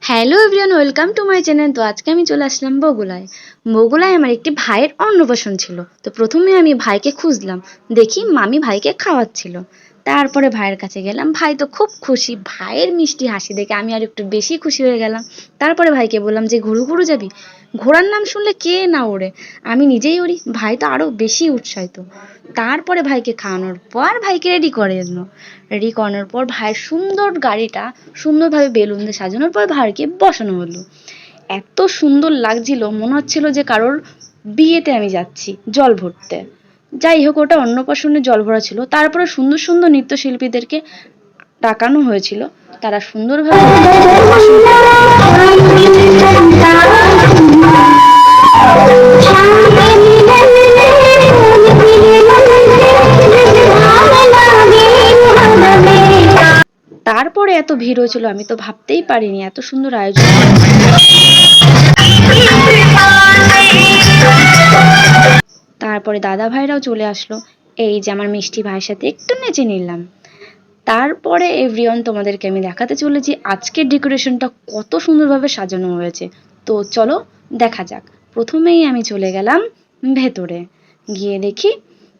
Hello everyone, welcome to my channel. তো আজকে আমি চলে আসলাম বগুড়ায়। বগুড়ায় আমার একটি ভাইয়ের অন্নপ্রাশন ছিল। তো প্রথমে আমি ভাইকে খুঁজলাম, দেখি মামি ভাইকে খাওয়াচ্ছিল। তারপরে ভাইয়ের কাছে গেলাম, ভাই তো খুব খুশি। ভাইয়ের মিষ্টি হাসি দেখে আমি আর একটু বেশি খুশি হয়ে গেলাম। তারপরে ভাইকে বললাম যে ঘুরু ঘুরু যাবি। ঘোড়ার নাম শুনলে কে না ওড়ে, আমি নিজেই উড়ি। ভাই তো আরো বেশি উৎসাহিত। তারপরে ভাইকে খাওয়ানোর পর ভাইকে রেডি করে দিল। রেডি করানোর পর ভাইয়ের সুন্দর গাড়িটা সুন্দরভাবে বেলুন দিয়ে সাজানোর পর ভাইকে বসানো হলো। এত সুন্দর লাগছিল, মনে হচ্ছিল যে কারোর বিয়েতে আমি যাচ্ছি জল ভরতে। যাই হোক, ওটা অন্নপ্রাশনে জল ভরা ছিল। তারপরে সুন্দর সুন্দর নৃত্যশিল্পীদেরকে ডাকানো হয়েছিল, তারা সুন্দরভাবে তারপরে এত ভিড় হয়েছিল, আমি তো ভাবতেই পারিনি এত সুন্দর আয়োজন। তারপরে দাদা ভাইরাও চলে আসলো। এই যে আমার মিষ্টি ভাইয়ের সাথে একটু নেচে নিলাম। তারপরে এভরিওয়ান, তোমাদেরকে আমি দেখাতে চলেছি আজকের ডেকোরেশনটা কত সুন্দরভাবে সাজানো হয়েছে। তো চলো দেখা যাক। প্রথমেই আমি চলে গেলাম ভেতরে, গিয়ে দেখি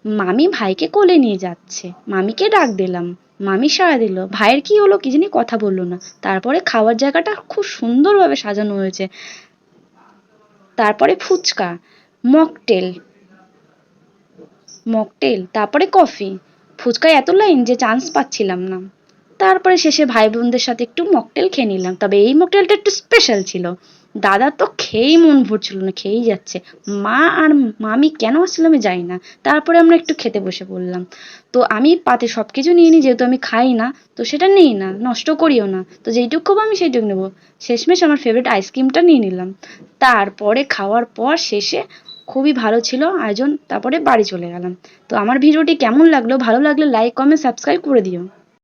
মামি ভাইকে কোলে নিয়ে যাচ্ছে। মামিকে ডাক দিলাম, মামি সাড়া দিল। ভাইয়ের কি হলো কি জানি, কথা বললো না। তারপরে খাওয়ার জায়গাটা খুব সুন্দরভাবে সাজানো হয়েছে। তারপরে ফুচকা, মকটেল, তারপরে কফি। ফুচকায় এত লাইন যে চান্স পাচ্ছিলাম না। তারপরে শেষে ভাই বোনদের সাথে একটু মকটেল খেয়ে নিলাম, তবে এই মকটেলটা একটু স্পেশাল ছিল। দাদা তো খেয়েই মন ভরছিল না, খেয়েই যাচ্ছে। মা আর মামি কেন আসছিল আমি জানি না। তারপরে আমরা একটু খেতে বসে পড়লাম। তো আমি পাতে সব কিছু নিয়ে নিই, যেহেতু আমি খাই না তো সেটা নিই না, নষ্ট করিও না। তো যেইটুকু খাবো আমি সেইটুকু নেবো। শেষমেশ আমার ফেভারিট আইসক্রিমটা নিয়ে নিলাম। তারপরে খাওয়ার পর শেষে খুবই ভালো ছিল আয়োজন। তারপরে বাড়ি চলে গেলাম। তো আমার ভিডিওটি কেমন লাগলো, ভালো লাগলে লাইক কমেন্ট সাবস্ক্রাইব করে দিও।